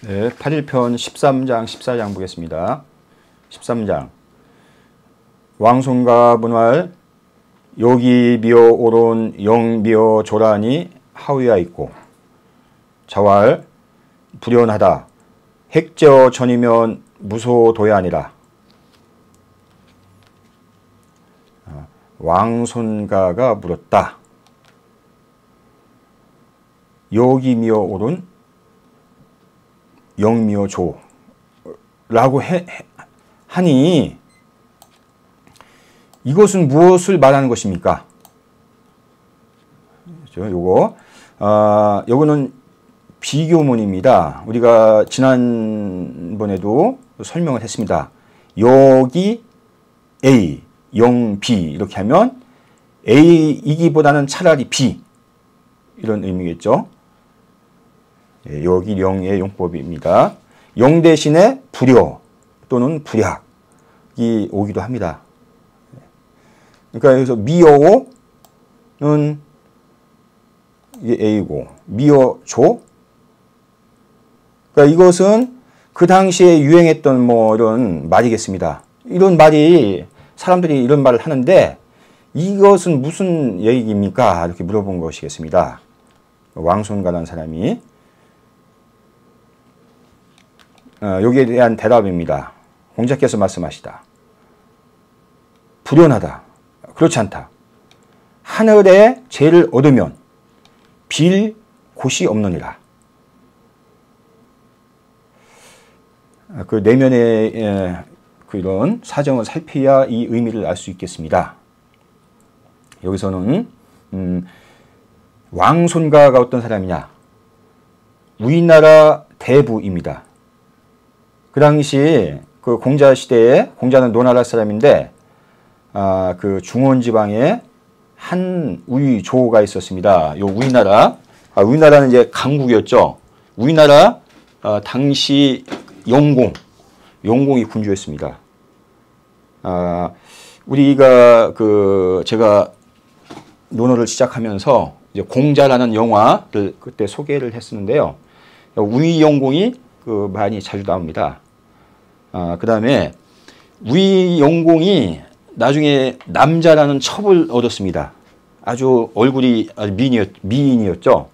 네, 8일편 13장, 14장 보겠습니다. 13장. 왕손과 분활, 요기 미어 오론 영 미어 조란이 하위하 있고, 자활, 불연하다, 핵저 전이면 무소도야니라. 왕손가가 물었다. 요기 미어 오론 영미어 조라고 하니 이것은 무엇을 말하는 것입니까? 요거는 비교문입니다. 우리가 지난번에도 설명을 했습니다. 여기 A, 영 B 이렇게 하면 A이기보다는 차라리 B 이런 의미겠죠. 여기 영의 용법입니다. 영 대신에 불여 또는 불약이 오기도 합니다. 그러니까 여기서 미어오는 이게 A고 미어조. 그러니까 이것은 그 당시에 유행했던 뭐 이런 말이겠습니다. 이런 말이 사람들이 이런 말을 하는데 이것은 무슨 얘기입니까? 이렇게 물어본 것이겠습니다. 왕손가라는 사람이. 여기에 대한 대답입니다. 공자께서 말씀하시다. 불연하다. 그렇지 않다. 하늘에 죄를 얻으면 빌 곳이 없느니라. 그 내면의 이런 사정을 살펴야 이 의미를 알 수 있겠습니다. 여기서는 왕손가가 어떤 사람이냐? 우리나라 대부입니다. 그 당시 그 공자 시대에 공자는 노나라 사람인데 그 중원 지방에 한 우의조가 있었습니다. 요 우리나라는 이제 강국이었죠. 우리나라 당시 용공이 군주였습니다. 우리가 제가 논어를 시작하면서 이제 공자라는 영화를 그때 소개를 했었는데요. 우의용공이 많이 자주 나옵니다. 그 다음에 우의용공이 나중에 남자라는 첩을 얻었습니다. 아주 얼굴이 미인이었죠.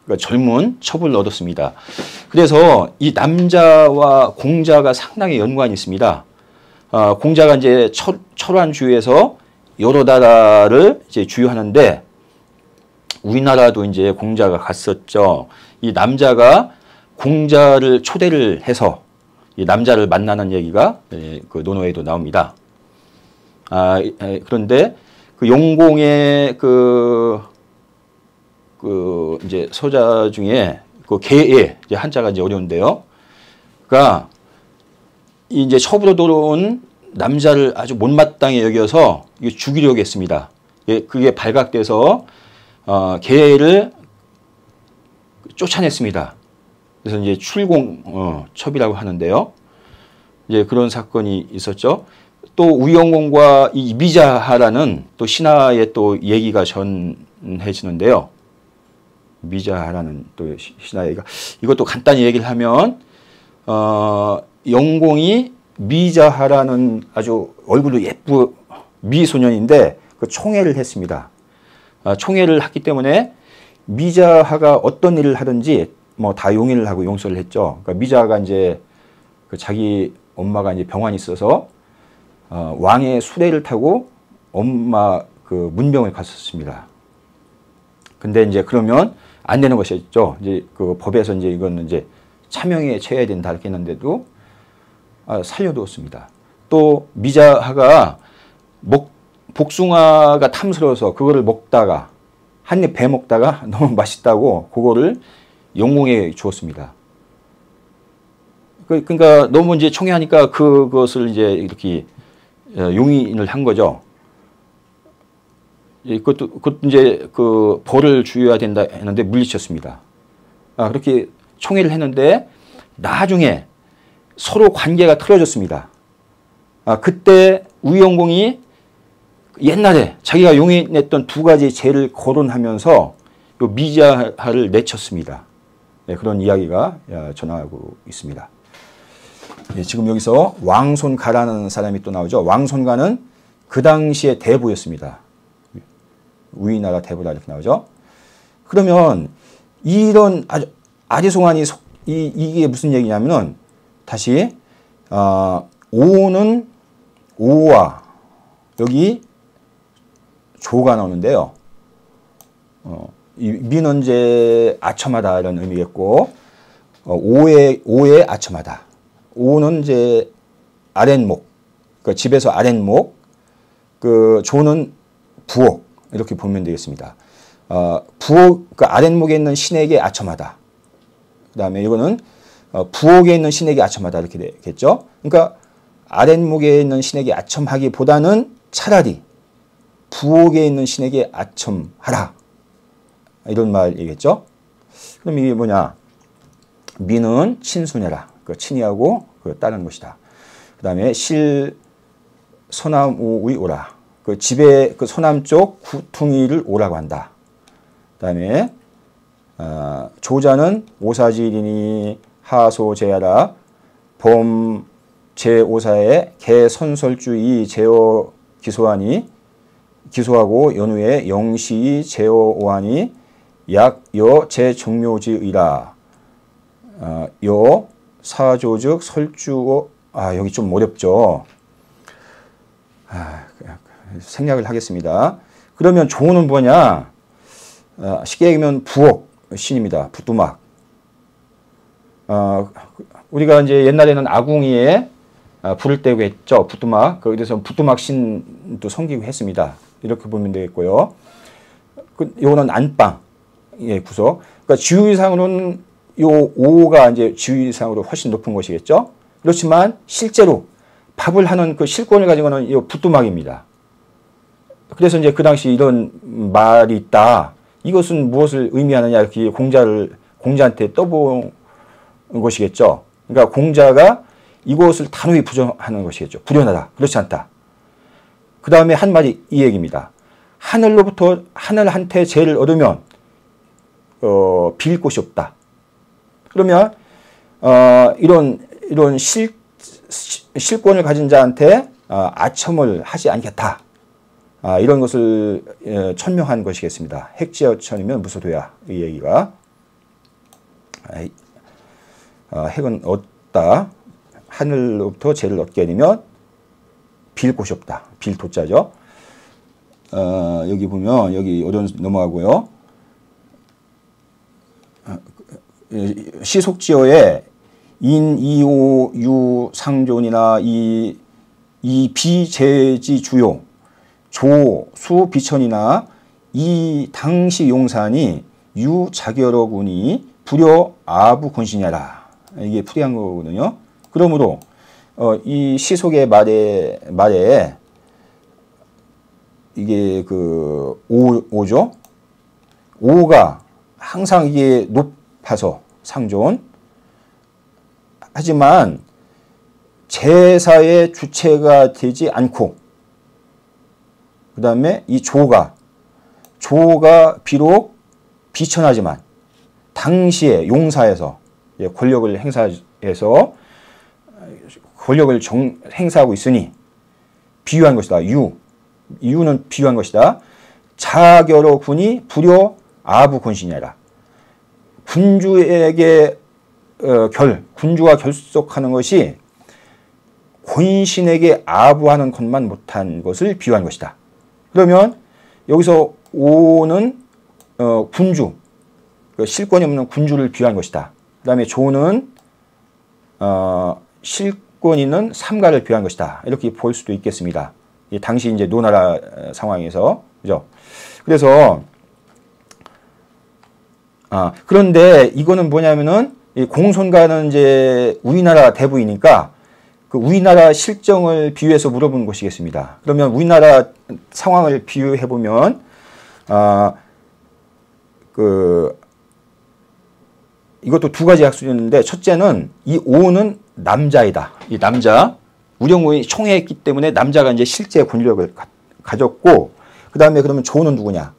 그러니까 젊은 첩을 얻었습니다. 그래서 이 남자와 공자가 상당히 연관이 있습니다. 공자가 이제 철환주에서 여러 나라를 이제 주유하는데 우리나라도 이제 공자가 갔었죠. 이 남자가 공자를 초대를 해서 이 남자를 만나는 얘기가 그 논어에도 나옵니다. 그런데 그 용공의 이제 서자 중에 그 개에 이제 한자가 이제 어려운데요. 그러니까 이제 첩으로 들어온 남자를 아주 못마땅히 여겨서 죽이려고 했습니다. 그게 발각돼서 개를 쫓아냈습니다. 그래서 이제 첩이라고 하는데요. 이제 그런 사건이 있었죠. 또 우영공과 이 미자하라는 또 신하의 또 얘기가 전해지는데요. 미자하라는 또 신하 얘기가 이것도 간단히 얘기를 하면 영공이 미자하라는 아주 얼굴도 예쁜 미소년인데 그 총애를 했습니다. 총애를 했기 때문에 미자하가 어떤 일을 하든지 뭐 다 용인을 하고 용서를 했죠. 그러니까 미자가 이제 자기 엄마가 이제 병환이 있어서 왕의 수레를 타고 엄마 문병을 갔었습니다. 근데 이제 그러면 안 되는 것이었죠. 이제 그 법에서 이제 이거는 이제 차명에 처해야 된다 이렇게 했는데도 살려두었습니다. 또 미자하가 복숭아가 탐스러워서 그거를 먹다가 한 입 배 먹다가 너무 맛있다고 그거를 용공에 주었습니다. 그러니까 너무 이제 총애하니까 그것을 이제 이렇게 용인을 한 거죠. 그것도 이제 그 벌을 주어야 된다 했는데 물리쳤습니다. 그렇게 총애를 했는데 나중에 서로 관계가 틀어졌습니다. 그때 우영공이 옛날에 자기가 용인했던 두 가지 죄를 거론하면서 요 미자하를 내쳤습니다. 예, 그런 이야기가 전하고 있습니다. 예, 지금 여기서 왕손가라는 사람이 또 나오죠. 왕손가는 그 당시의 대부였습니다. 우리나라 대부다 이렇게 나오죠. 그러면 이런 아리송한이 이게 무슨 얘기냐면은 다시 오는 오와 여기 조가 나오는데요. 이 미는 이제 아첨하다 이런 의미겠고 오의 아첨하다. 오는 이제 아랫목, 그 집에서 아랫목, 그 조는 부엌 이렇게 보면 되겠습니다. 부엌 그 아랫목에 있는 신에게 아첨하다. 그다음에 이거는 부엌에 있는 신에게 아첨하다 이렇게 되겠죠. 그러니까 아랫목에 있는 신에게 아첨하기보다는 차라리 부엌에 있는 신에게 아첨하라. 이런 말이겠죠. 그럼 이게 뭐냐? 미는 친순해라. 그 친이하고 그 따르는 것이다. 그 다음에 실 서남우의 오라. 그 집에 그 서남쪽 구퉁이를 오라고 한다. 그 다음에 조자는 오사지리니 하소제야라 범 제5사에 개선설주의 제어 기소하고 연후에 영시의 제어오하니 약여 제정묘지의라. 여 사조즉 설주어 여기 좀 어렵죠. 생략을 하겠습니다. 그러면 조는 뭐냐? 쉽게 얘기하면 부엌 신입니다. 부뚜막. 우리가 이제 옛날에는 아궁이에 불을 떼고 했죠. 부뚜막. 그래서 부뚜막 신도 섬기고 했습니다. 이렇게 보면 되겠고요. 요거는 안방의 구석. 그러니까 지위상으로는 요 5가 이제 지위상으로 훨씬 높은 것이겠죠. 그렇지만 실제로 밥을 하는 그 실권을 가지고는 이 부뚜막입니다. 그래서 이제 그 당시 이런 말이 있다. 이것은 무엇을 의미하느냐 이렇게 공자한테 떠본 것이겠죠. 그러니까 공자가 이것을 단호히 부정하는 것이겠죠. 불연하다. 그렇지 않다. 그 다음에 한 말이 이 얘기입니다. 하늘로부터 하늘한테 죄를 얻으면 빌 곳이 없다. 그러면 이런 실권을 가진 자한테 아첨을 하지 않겠다. 이런 것을 천명한 것이겠습니다. 핵지어천이면 무소도야. 이 얘기가. 핵은 얻다. 하늘로부터 죄를 얻게 되면 빌 곳이 없다. 빌 도자죠. 여기 보면 여기 어려운 넘어가고요. 시속지어에 인, 이오, 유, 상존이나 이 비재지 주요, 조, 수, 비천이나 이 당시 용산이 유, 자결어군이 불여, 아부, 권신이라. 이게 풀이한 거거든요. 그러므로 이 시속의 말에 이게 그 오죠. 오가 항상 이게 높아서 상존. 하지만 제사의 주체가 되지 않고 그 다음에 이 조가 비록 비천하지만 당시에 용사에서 권력을 행사해서 권력을 행사하고 있으니 비유한 것이다. 유는 비유한 것이다. 자결어 군이 불여 아부 권신이라. 군주에게 군주가 결속하는 것이 권신에게 아부하는 것만 못한 것을 비유한 것이다. 그러면 여기서 오는 군주, 실권이 없는 군주를 비유한 것이다. 그 다음에 조는 실권 있는 삼가를 비유한 것이다. 이렇게 볼 수도 있겠습니다. 당시 이제 노나라 상황에서, 그죠? 그래서 그런데 이거는 뭐냐면은 이 공손가는 이제 우리나라 대부이니까 그 우리나라 실정을 비유해서 물어본 것이겠습니다. 그러면 우리나라 상황을 비유해 보면 이것도 두 가지 학술이 있는데 첫째는 이 오는 남자이다. 이 남자 우령우이 총애했기 때문에 남자가 이제 실제 권력을 가졌고 그 다음에 그러면 조는 누구냐?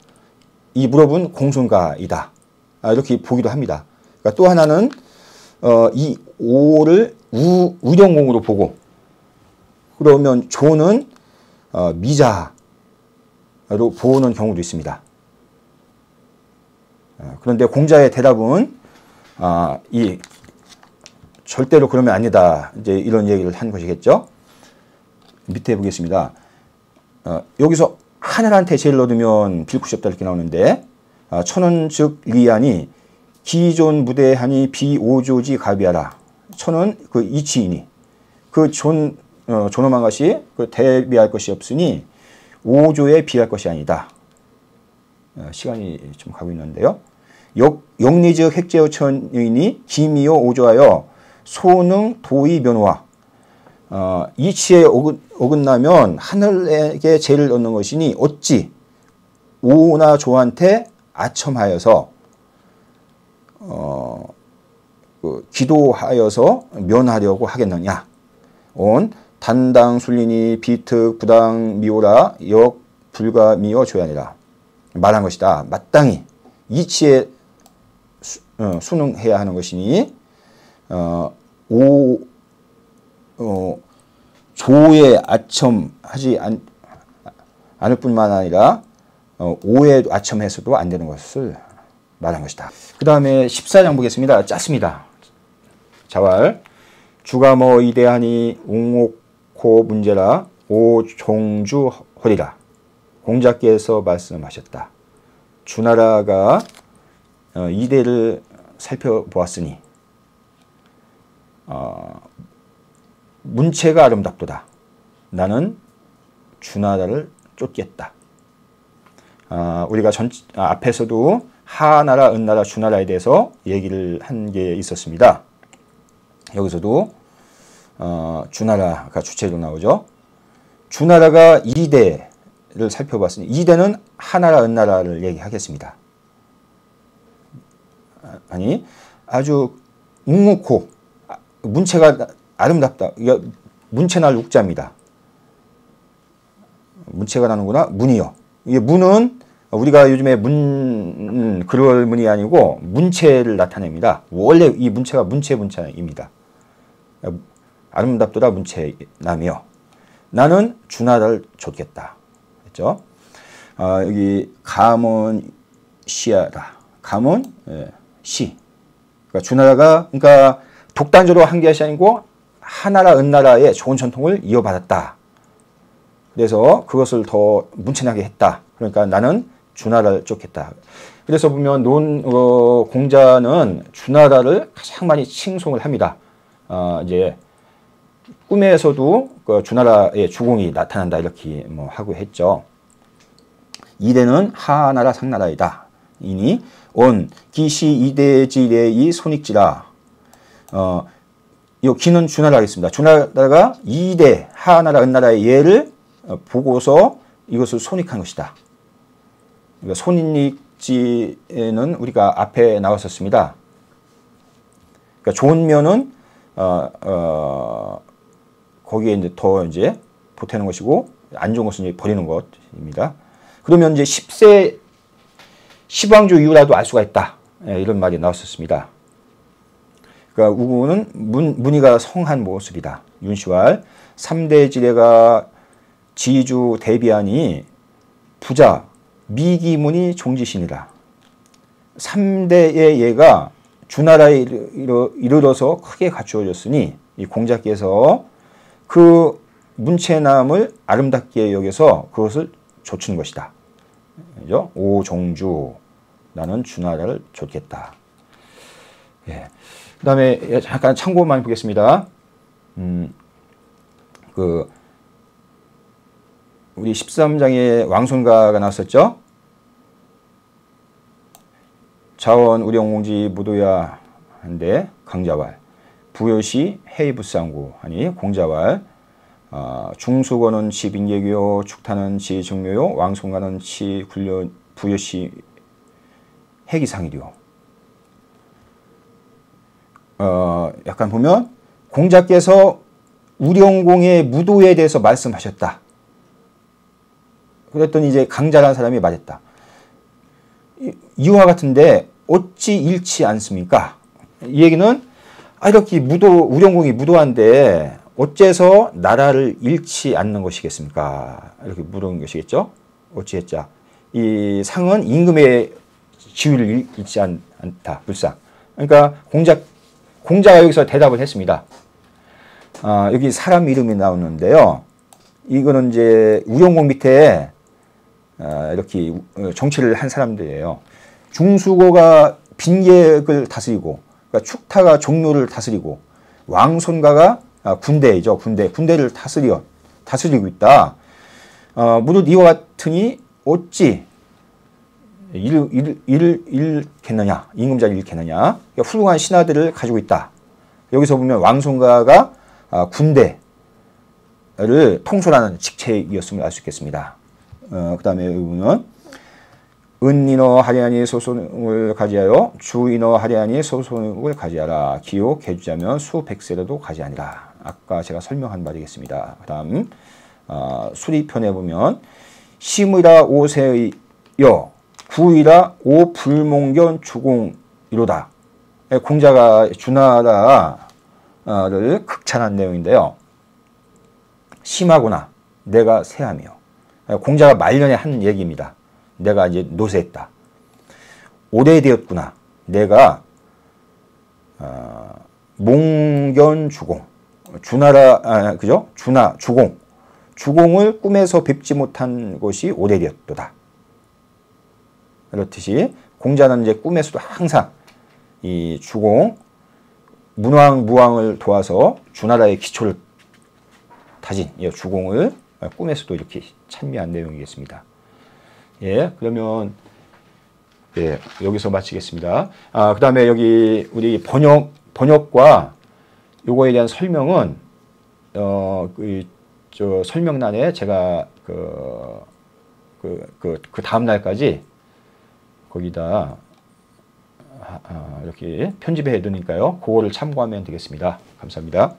이 물어본 공손가이다. 이렇게 보기도 합니다. 그러니까 또 하나는 이 오를 우령공으로 보고 그러면 조는 미자로 보는 경우도 있습니다. 그런데 공자의 대답은 이 절대로 그러면 아니다. 이제 이런 얘기를 한 것이겠죠. 밑에 보겠습니다. 여기서 하늘한테 제일 얻으면 빌굿이 없다 이렇게 나오는데 천은 즉 리하니 기존 무대하니 비오조지 가비하라. 천은 그 이치이니 그 존엄한 것이 그 대비할 것이 없으니 오조에 비할 것이 아니다. 시간이 좀 가고 있는데요. 역리즉 핵제어천이니 기미요 오조하여 소능 도의 면호와 이치에 어긋나면 하늘에게 죄를 얻는 것이니 어찌 오나 조한테 아첨하여서 기도하여서 면하려고 하겠느냐. 온 단당 술리니 비특 부당 미오라 역 불가 미어 조야니라 말한 것이다. 마땅히 이치에 순응해야 하는 것이니 조에 아첨하지 않을 뿐만 아니라 오에 아첨해서도 안 되는 것을 말한 것이다. 그 다음에 14장 보겠습니다. 짧습니다. 자왈 주가뭐 이대하니 웅옥호 문제라 오종주 허리라. 공자께서 말씀하셨다. 주나라가 이대를 살펴보았으니 문체가 아름답도다. 나는 주나라를 쫓겠다. 우리가 앞에서도 하나라, 은나라, 주나라에 대해서 얘기를 한 게 있었습니다. 여기서도 주나라가 주체로 나오죠. 주나라가 이대를 살펴봤으니 이대는 하나라, 은나라를 얘기하겠습니다. 아니 아주 웅묵호 문체가 아름답다. 이게 문체날 육자입니다. 문체가 나는구나. 문이요. 이게 문은 우리가 요즘에 그럴 문이 아니고 문체를 나타냅니다. 원래 이 문체가 문체입니다. 아름답도다 문체나며 나는 주나라를 쫓겠다. 그렇죠? 여기 감은 시야다. 감은 시. 그러니까 주나라가 그러니까 독단적으로 한 것이 아니고 하나라, 은나라의 좋은 전통을 이어받았다. 그래서 그것을 더 문체나게 했다. 그러니까 나는 주나라를 쫓겠다. 그래서 보면 공자는 주나라를 가장 많이 칭송을 합니다. 이제 꿈에서도 그 주나라의 주공이 나타난다 이렇게 뭐 하고 했죠. 이대는 하나라 상나라이다. 이니 온 기시 이대지레이 손익지라. 이 기는 주나라겠습니다. 주나라가 이대 하나라 은나라의 예를 보고서 이것을 손익한 것이다. 그러니까 손익지에는 우리가 앞에 나왔었습니다. 그러니까 좋은 면은 거기에 이제 더 이제 보태는 것이고 안 좋은 것은 이제 버리는 것입니다. 그러면 이제 10세 시방주 이후라도 알 수가 있다. 이런 말이 나왔었습니다. 그러니까 우구는 문의가 성한 모습이다. 윤시왈 3대 지례가 지주 대비하니 부자 미기문이 종지신이라. 3대의 예가 주나라에 이르러서 크게 갖추어졌으니 이 공자께서 그 문체남을 아름답게 여겨서 그것을 좇는 것이다. 그죠? 오종주 나는 주나라를 좇겠다. 예. 그 다음에 잠깐 참고만 보겠습니다. 우리 13장에 왕손가가 나왔었죠. 자원 우령공지 무도야 한데 강자왈 부여시 해이부상구 하니 공자왈 중수건은 지빙계교 축타는 지증묘요 왕손가는 지군련 부여시 해기상이요. 약간 보면 공자께서 우령공의 무도에 대해서 말씀하셨다. 그랬더니 이제 강자라는 사람이 말했다. 이와 같은데 어찌 잃지 않습니까? 이 얘기는 이렇게 우령공이 무도한데 어째서 나라를 잃지 않는 것이겠습니까? 이렇게 물은 것이겠죠. 어찌했자 이 상은 임금의 지위를 잃지 않다. 불상. 그러니까 공자가 여기서 대답을 했습니다. 여기 사람 이름이 나오는데요. 이거는 이제 우령공 밑에 이렇게 정치를 한 사람들이에요. 중수고가 빈객을 다스리고, 그러니까 축타가 종묘를 다스리고, 왕손가가 군대이죠. 군대를 다스리고 있다. 무릇 이와 같으니 어찌 잃겠느냐, 임금자를 잃겠느냐. 그러니까 훌륭한 신하들을 가지고 있다. 여기서 보면 왕손가가 군대를 통솔하는 직책이었음을 알 수 있겠습니다. 그 다음에 여기는 은인어 하리하니 소손을 가지하여 주인어 하리하니 소손을 가지하라. 기호 개주자면 수백세라도 가지하니라. 아까 제가 설명한 바이겠습니다. 그 다음 수리편에 보면 심의라 오세여 구이라 오불몽견 주공이로다. 공자가 주나라를 극찬한 내용인데요. 심하구나. 내가 세하며. 공자가 말년에 한 얘기입니다. 내가 이제 노쇠했다. 오래되었구나. 내가 몽견주공. 그죠? 주공을 꿈에서 뵙지 못한 것이 오래되었도다. 그렇듯이 공자는 이제 꿈에서도 항상 이 주공, 문왕, 무왕을 도와서 주나라의 기초를 다진 주공을 꿈에서도 이렇게 찬미한 내용이겠습니다. 예, 그러면 여기서 마치겠습니다. 그 다음에 여기 우리 번역과 요거에 대한 설명은 저 설명란에 제가 그 다음 날까지 거기다 이렇게 편집해 두니까요. 그거를 참고하면 되겠습니다. 감사합니다.